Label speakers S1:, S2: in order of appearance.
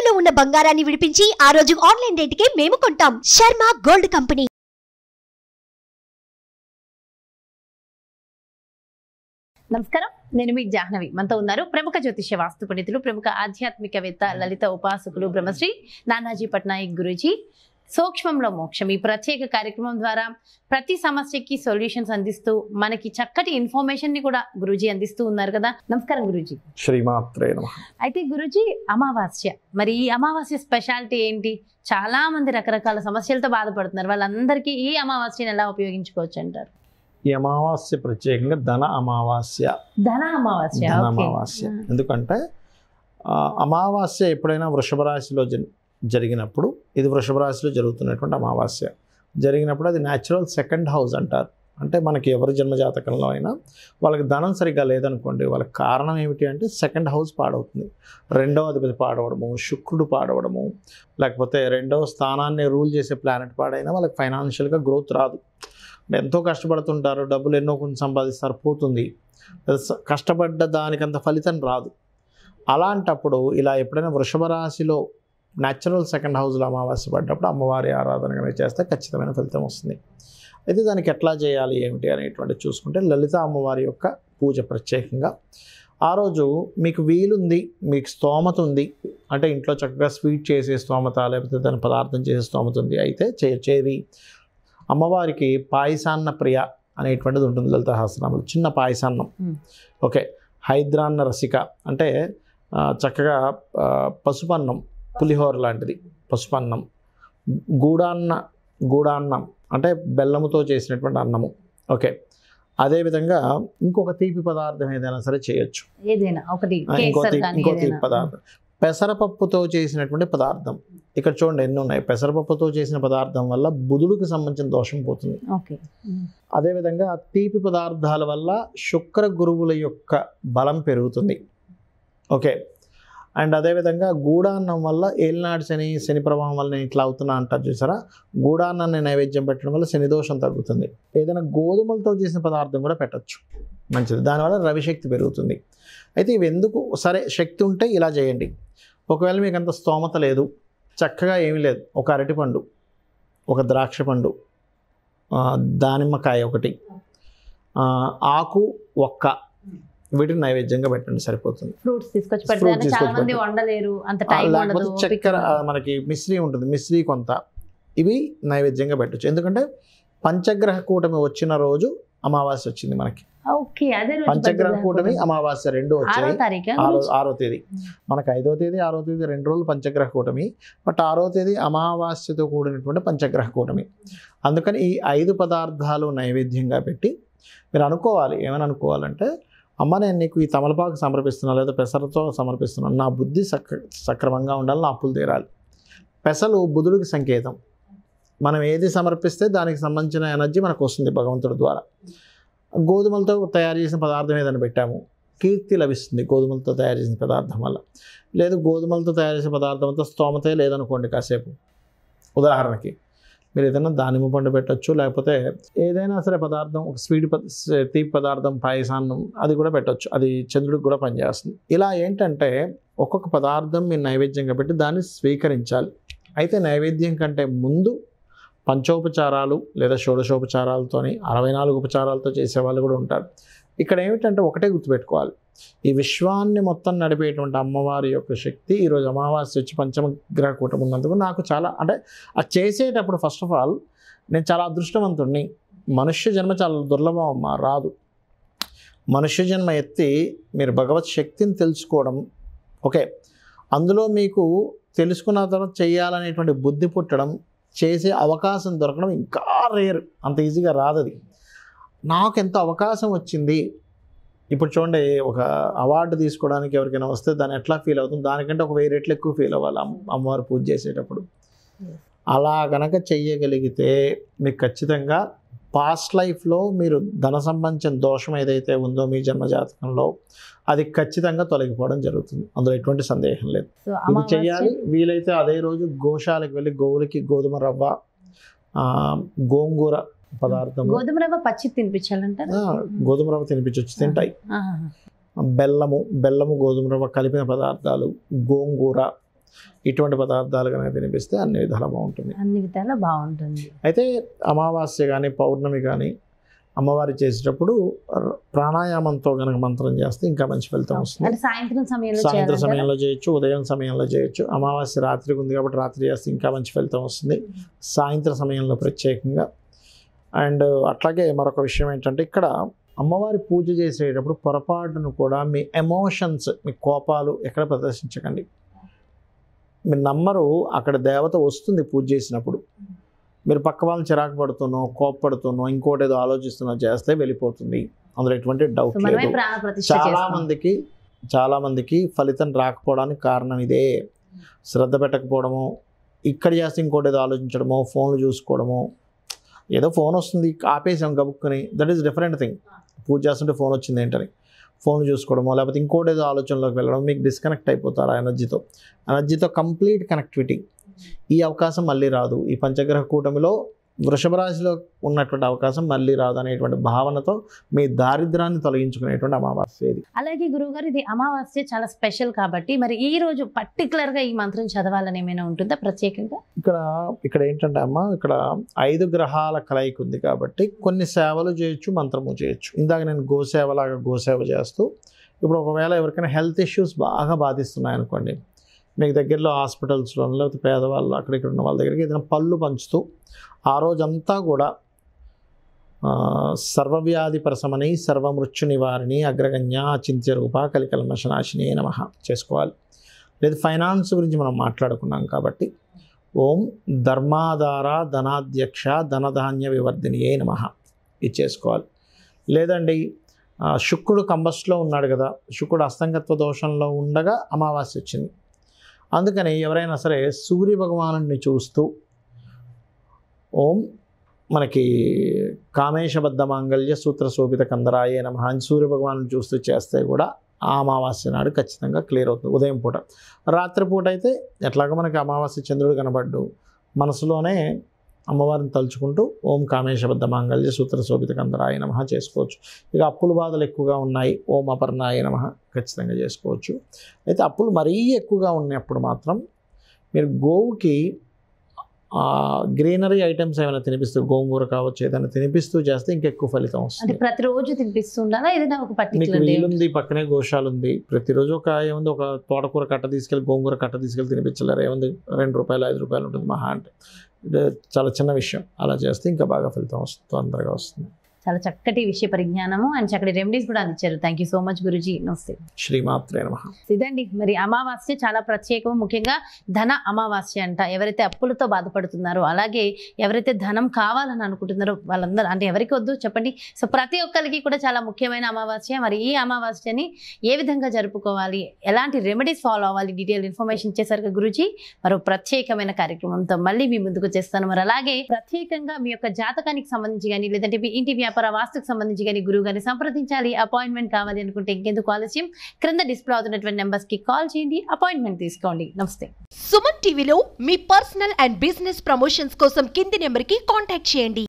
S1: తాకట్టులో ఉన్న బంగారాన్ని విడిపించి ఆ రోజు ఆన్లైన్ రేటుకే మేము కొంటాం. Sharma gold company.
S2: నమస్కారం, నేను మీ జాహ్నవి. మనతో ఉన్నారు ప్రముఖ జ్యోతిష్య వాస్తు పండితులు, ప్రముఖ ఆధ్యాత్మికవేత్త, లలిత ఉపాసకులు బ్రహ్మశ్రీ నానాజీ పట్నాయక్ గురూజీ. సూక్ష్మంలో మోక్షం ఈ ప్రత్యేక కార్యక్రమం ద్వారా ప్రతి సమస్యకి సొల్యూషన్స్ అందిస్తూ మనకి చక్కటి ఇన్ఫర్మేషన్ ని కూడా గురూజీ అందిస్తూ ఉన్నారు కదా. నమస్కారం గురూజీ.
S3: శ్రీమాత్రే నమః.
S2: అయితే గురూజీ, అమావాస్య, మరి ఈ అమావాస్య స్పెషాలిటీ ఏంటి? చాలా మంది రకరకాల సమస్యలతో బాధపడుతున్నారు. వాళ్ళందరికీ ఈ అమావాస్యను ఎలా ఉపయోగించుకోవచ్చు అంటారు?
S3: ఈ అమావాస్య ప్రత్యేకంగా ధన అమావాస్య.
S2: ధన అమావాస్య.
S3: ధన అమావాస్య ఎందుకంటే అమావాస్య ఎప్పుడైనా వృషభ రాశిలో జరిగినప్పుడు, ఇది వృషభ రాశిలో జరుగుతున్నటువంటి అమావాస్య జరిగినప్పుడు అది న్యాచురల్ సెకండ్ హౌస్ అంటారు. అంటే మనకి ఎవరి జన్మజాతకంలో అయినా వాళ్ళకి ధనం సరిగ్గా లేదనుకోండి, వాళ్ళకి కారణం ఏమిటి అంటే సెకండ్ హౌస్ పాడవుతుంది. రెండవ అధిపతి పాడవడము, శుక్రుడు పాడవడము, లేకపోతే రెండవ స్థానాన్ని రూల్ చేసే ప్లానెట్ పాడైనా వాళ్ళకి ఫైనాన్షియల్గా గ్రోత్ రాదు. ఎంతో కష్టపడుతుంటారు, డబ్బులు ఎన్నో కొంచెం సంపాదిస్తారు, పోతుంది. కష్టపడ్డ దానికంత ఫలితం రాదు. అలాంటప్పుడు ఇలా ఎప్పుడైనా వృషభ రాశిలో న్యాచురల్ సెకండ్ హౌస్లో అమావాస్య పడ్డప్పుడు అమ్మవారి ఆరాధన కనుక చేస్తే ఖచ్చితమైన ఫలితం వస్తుంది. అయితే దానికి ఎట్లా చేయాలి ఏమిటి అనేటువంటి చూసుకుంటే లలిత అమ్మవారి యొక్క పూజ ప్రత్యేకంగా ఆ రోజు మీకు వీలుంది, మీకు స్తోమత ఉంది అంటే ఇంట్లో చక్కగా స్వీట్ చేసే స్తోమత, లేకపోతే దాని పదార్థం చేసే స్తోమత ఉంది అయితే చేరి అమ్మవారికి పాయసాన్న ప్రియ అనేటువంటిది ఉంటుంది లలిత సహస్రనామంలో. చిన్న పాయసాన్నం, ఓకే, హైద్రాన్న రసిక అంటే చక్కగా పసుపన్నం, పులిహోర లాంటిది పసుపన్నం, గూడాన్నం అంటే బెల్లముతో చేసినటువంటి అన్నము, ఓకే. అదేవిధంగా ఇంకొక తీపి పదార్థం ఏదైనా సరే చేయొచ్చు,
S2: ఏదైనా ఒకటి,
S3: ఇంకో తీపి పదార్థం. పెసరపప్పుతో చేసినటువంటి పదార్థం, ఇక్కడ చూడండి ఎన్ని ఉన్నాయి. పెసరపప్పుతో చేసిన పదార్థం వల్ల బుధుడికి సంబంధించిన దోషం పోతుంది. అదేవిధంగా తీపి పదార్థాల వల్ల శుక్ర గురువుల యొక్క బలం పెరుగుతుంది, ఓకే. అండ్ అదేవిధంగా గూడాన్నం వల్ల ఏలినాడు శని ప్రభావం వల్ల నేను ఇట్లా అవుతున్నా అంటారు చూసారా, గూడాన్నాన్ని నైవేద్యం పెట్టడం వల్ల శని దోషం తగ్గుతుంది. ఏదైనా గోధుమలతో చేసిన పదార్థం కూడా పెట్టచ్చు, మంచిది. దానివల్ల రవిశక్తి పెరుగుతుంది. అయితే ఇవి ఎందుకు, సరే శక్తి ఉంటే ఇలా చేయండి. ఒకవేళ మీకు అంత స్తోమత లేదు, చక్కగా ఏమీ లేదు, ఒక అరటిపండు, ఒక ద్రాక్ష పండు, దానిమ్మకాయ ఒకటి, ఆకు, ఒక్క, వీటిని నైవేద్యంగా పెట్టండి, సరిపోతుంది.
S2: ఫ్రూట్స్ తీసుకొచ్చి పెడితే చాలా మంది వండలేరు, అంత టైం ఉండదు.
S3: లేకపోతే చక్కెర, మనకి మిశ్రీ ఉంటుంది, మిశ్రీ కొంత, ఇవి నైవేద్యంగా పెట్టచ్చు. ఎందుకంటే పంచగ్రహ కూటమి వచ్చిన రోజు అమావాస్య వచ్చింది మనకి. పంచగ్రహ కూటమి అమావాస్య రెండు వచ్చాయి. 6వ తేదీ మనకి 5వ తేదీ 6వ తేదీ 2 రోజులు పంచగ్రహ కూటమి, బట్ 6వ తేదీ అమావాస్యతో కూడినటువంటి పంచగ్రహ కూటమి. అందుకని ఈ 5 పదార్థాలు నైవేద్యంగా పెట్టి మీరు అనుకోవాలి, ఏమని అనుకోవాలంటే, అమ్మ నేను నీకు ఈ తమలపాకు సమర్పిస్తున్నాను, లేదా పెసరతో సమర్పిస్తున్నాను, నా బుద్ధి సక్రమంగా ఉండాలి, నా అప్పులు తీరాలి. పెసలు బుధుడికి సంకేతం. మనం ఏది సమర్పిస్తే దానికి సంబంధించిన ఎనర్జీ మనకు వస్తుంది భగవంతుడి ద్వారా. గోధుమలతో తయారు చేసిన పదార్థం ఏదైనా పెట్టాము, కీర్తి లభిస్తుంది గోధుమలతో తయారు చేసిన పదార్థం వల్ల. లేదు గోధుమలతో తయారు చేసిన పదార్థంతో స్తోమతే లేదనుకోండి, కాసేపు ఉదాహరణకి మీరు ఏదైనా దానిమ్మ పండు పెట్టచ్చు, లేకపోతే ఏదైనా సరే పదార్థం, ఒక తీపి పదార్థం, పాయసాన్నం, అది కూడా పెట్టచ్చు, అది చంద్రుడికి కూడా పనిచేస్తుంది. ఇలా ఏంటంటే ఒక్కొక్క పదార్థం మీరు నైవేద్యంగా పెట్టి దాన్ని స్వీకరించాలి. అయితే నైవేద్యం కంటే ముందు పంచోపచారాలు లేదా షోడశోపచారాలతోని 64 ఉపచారాలతో చేసేవాళ్ళు కూడా ఉంటారు. ఇక్కడ ఏమిటంటే ఒకటే గుర్తుపెట్టుకోవాలి, ఈ విశ్వాన్ని మొత్తం నడిపేటువంటి అమ్మవారి యొక్క శక్తి ఈరోజు అమావాస్య వచ్చి పంచమగ్రహ కూటమి ఉన్నందుకు నాకు చాలా, అంటే అది చేసేటప్పుడు ఫస్ట్ ఆఫ్ ఆల్ నేను చాలా అదృష్టవంతుడిని. మనుష్య జన్మ చాలా దుర్లభం అమ్మ, రాదు. మనుష్య జన్మ ఎత్తి మీరు భగవత్ శక్తిని తెలుసుకోవడం, ఓకే, అందులో మీకు తెలుసుకున్న తర్వాత చేయాలనేటువంటి బుద్ధి పుట్టడం, చేసే అవకాశం దొరకడం ఇంకా రేర్, అంత ఈజీగా రాదు. అది నాకు ఎంత అవకాశం వచ్చింది. ఇప్పుడు చూడండి, ఒక అవార్డు తీసుకోవడానికి ఎవరికైనా వస్తే దాన్ని ఎట్లా ఫీల్ అవుతుంది, దానికంటే ఒక 1000 రెట్లు ఎక్కువ ఫీల్ అవ్వాలి అమ్మవారు పూజ చేసేటప్పుడు. అలా కనుక చెయ్యగలిగితే మీకు ఖచ్చితంగా పాస్ట్ లైఫ్లో మీరు ధన సంబంధించిన దోషం ఏదైతే ఉందో మీ జన్మజాతకంలో అది ఖచ్చితంగా తొలగిపోవడం జరుగుతుంది, అందులో ఎటువంటి సందేహం లేదు. ఇది చెయ్యాలి. వీలైతే అదే రోజు గోశాలకు వెళ్ళి గోవులకి గోధుమ రవ్వ, గోంగూర పదార్థం,
S2: గోధుమ రవ్వ పచ్చి తినిపించాలంట,
S3: గోధుమ రవ్వ తినిపించవచ్చు, తింటాయి. బెల్లము గోధుమ రవ్వ కలిపిన పదార్థాలు, గోంగూర, ఇటువంటి పదార్థాలు కనుక తినిపిస్తే అన్ని విధాలా బాగుంటుంది.
S2: అన్ని విధాలా బాగుంటుంది.
S3: అయితే అమావాస్య కానీ పౌర్ణమి కానీ అమ్మవారి చేసేటప్పుడు ప్రాణాయామంతో కనుక మంత్రం చేస్తే ఇంకా మంచి ఫలితం వస్తుంది.
S2: అంటే సాయంత్రం
S3: సమయంలో చేయొచ్చు, ఉదయం సమయంలో చేయొచ్చు. అమావాస్య రాత్రికి ఉంది కాబట్టి రాత్రి చేస్తే ఇంకా మంచి ఫలితం వస్తుంది, సాయంత్రం సమయంలో ప్రత్యేకంగా. అండ్ అట్లాగే మరొక విషయం ఏంటంటే ఇక్కడ అమ్మవారి పూజ చేసేటప్పుడు పొరపాటును కూడా మీ ఎమోషన్స్, మీ కోపాలు ఎక్కడ ప్రదర్శించకండి. మీరు నమ్మరు, అక్కడ దేవత వస్తుంది పూజ చేసినప్పుడు. మీరు పక్క వాళ్ళని చిరాకు పడుతున్నో, కోప్పడుతున్నో, ఇంకోటి ఏదో ఆలోచిస్తున్నో చేస్తే వెళ్ళిపోతుంది. అందులో ఎటువంటి డౌట్ లేదు. చాలామందికి ఫలితం రాకపోవడానికి కారణం ఇదే. శ్రద్ధ పెట్టకపోవడము, ఇక్కడ చేస్తే ఇంకోటి ఏదో ఆలోచించడమో, ఫోన్లు చూసుకోవడమో. ఏదో ఫోన్ వస్తుంది ఆపేసాం గబుక్కుని, దట్ ఈస్ డిఫరెంట్ థింగ్. పూజ చేస్తుంటే ఫోన్ వచ్చింది ఏంటని ఫోన్ చూసుకోవడమో, లేకపోతే ఇంకోటి ఏదో ఆలోచనలోకి వెళ్ళడం, మీకు డిస్కనెక్ట్ అయిపోతారు ఆ ఎనర్జీతో కంప్లీట్ కనెక్టివిటీ. ఈ అవకాశం మళ్ళీ రాదు. ఈ పంచగ్రహ కూటమిలో వృషభ రాశిలో ఉన్నటువంటి అవకాశం మళ్ళీ రాదు అనేటువంటి భావనతో మీ దారిద్రాన్ని తొలగించుకునేటువంటి అమావాస్య ఇది.
S2: అలాగే గురువుగారు, ఇది అమావాస్య చాలా స్పెషల్ కాబట్టి మరి ఈ రోజు పర్టికులర్గా ఈ మంత్రం చదవాలని ఏమైనా ఉంటుందా ప్రత్యేకంగా?
S3: ఇక్కడ ఏంటంటే అమ్మ, ఇక్కడ 5 గ్రహాల కలయిక ఉంది కాబట్టి కొన్ని సేవలు చేయొచ్చు, మంత్రము చేయొచ్చు. ఇందాక నేను గోసేవ చేస్తూ, ఇప్పుడు ఒకవేళ ఎవరికైనా హెల్త్ ఇష్యూస్ బాగా బాధిస్తున్నాయనుకోండి, మీకు దగ్గరలో హాస్పిటల్స్లో లేకపోతే పేదవాళ్ళు అక్కడిక్కడ ఉన్న వాళ్ళ దగ్గరికి ఏదైనా పళ్ళు పంచుతూ ఆ రోజంతా కూడా సర్వవ్యాధి ప్రశమని సర్వమృత్యు నివారిణి అగ్రగణ్య చింత్య రూప కలికల్మషనాశిని నమః చేసుకోవాలి. లేదు ఫైనాన్స్ గురించి మనం మాట్లాడుకున్నాం కాబట్టి ఓం ధర్మాధార ధనాధ్యక్ష ధనధాన్య వివర్ధినియే నమః ఇది చేసుకోవాలి. లేదండి శుక్రుడు కంబస్ట్లో ఉన్నాడు కదా, శుక్రుడు అస్తంగత్వ దోషంలో ఉండగా అమావాస్య వచ్చింది. అందుకని ఎవరైనా సరే సూర్య భగవానుడిని చూస్తూ ఓం మనకి కామేశబద్ధ మాంగళ్య సూత్ర శోభిత కందరాయే నమః అని సూర్య భగవాను చూస్తూ చేస్తే కూడా ఆ అమావాస్య నాడు ఖచ్చితంగా క్లియర్ అవుతుంది. ఉదయం పూట. రాత్రిపూట అయితే ఎట్లాగో మనకి అమావాస్య చంద్రుడు కనబడ్డు మనసులోనే అమ్మవారిని తలుచుకుంటూ ఓం కామేశబద్ధ మాంగళ్య సూత్ర శోభిత కందరాయ నమః చేసుకోవచ్చు. ఇక అప్పుల బాధలు ఎక్కువగా ఉన్నాయి, ఓం అపర్ణాయ నమః ఖచ్చితంగా చేసుకోవచ్చు. అయితే అప్పులు మరీ ఎక్కువగా ఉన్నప్పుడు మాత్రం మీరు గోవుకి గ్రీనరీ ఐటమ్స్ ఏమైనా తినిపిస్తూ, గోంగూర కావచ్చు, ఏదైనా తినిపిస్తూ చేస్తే ఇంకెక్కువ ఫలితం వస్తుంది.
S2: ప్రతిరోజు తినిపిస్తూ ఉండాలా? ఏదైనా ఒక
S3: మీకు వీలుంది, పక్కనే గోశాల ఉంది, ప్రతిరోజు ఏముంది ఒక తోటకూర కట్ట తీసుకెళ్ళి, గోంగూర కట్ట తీసుకెళ్ళి తినిపించలేరు. ఏముంది, 2 రూపాయలు 5 రూపాయలు ఉంటుంది మహా అంటే. చాలా చిన్న విషయం. అలా చేస్తే ఇంకా బాగా ఫలితం వస్తుంది, తొందరగా వస్తుంది.
S2: చాలా చక్కటి విషయ పరిజ్ఞానము అండ్ చక్కటి రెమెడీస్ కూడా అందించారు. Thank you so much Guruji. నమస్తే.
S3: శ్రీమాత్రే నమః.
S2: ఇదండి మరి అమావాస్య చాలా ప్రత్యేకము, ముఖ్యంగా ధన అమావాస్య అంట. ఎవరైతే అప్పులతో బాధపడుతున్నారో, అలాగే ఎవరైతే ధనం కావాలని అనుకుంటున్నారో వాళ్ళందరూ, అంటే ఎవరికి వద్దు చెప్పండి. సో ప్రతి ఒక్కరికి కూడా చాలా ముఖ్యమైన అమావాస్య. మరి ఈ అమావాస్యని ఏ విధంగా జరుపుకోవాలి, ఎలాంటి రెమెడీస్ ఫాలో అవ్వాలి, డీటెయిల్ ఇన్ఫర్మేషన్ ఇచ్చేసరికి గురుజీ మరో ప్రత్యేకమైన కార్యక్రమంతో మళ్ళీ మీ ముందుకు చేస్తాను. మరి అలాగే ప్రత్యేకంగా మీ యొక్క జాతకానికి సంబంధించి కానీ, లేదంటే మీ ఇంటి వ్యాపార వాస్తుకు సంబంధించి కానీ గురువు గారిని సంప్రదించాలి, అపాయింట్మెంట్ కావాలి అనుకుంటే ఇంకెందుకు ఆలస్యం, క్రింద డిస్ప్లే అవుతున్నటువంటి నెంబర్స్ కి కాల్ చేయండి, అపాయింట్మెంట్ తీసుకోండి. నమస్తే.
S1: సుమన్ టీవీలో మీ పర్సనల్ అండ్ బిజినెస్ ప్రమోషన్స్ కోసం కింది నెంబర్ కి కాంటాక్ట్ చేయండి.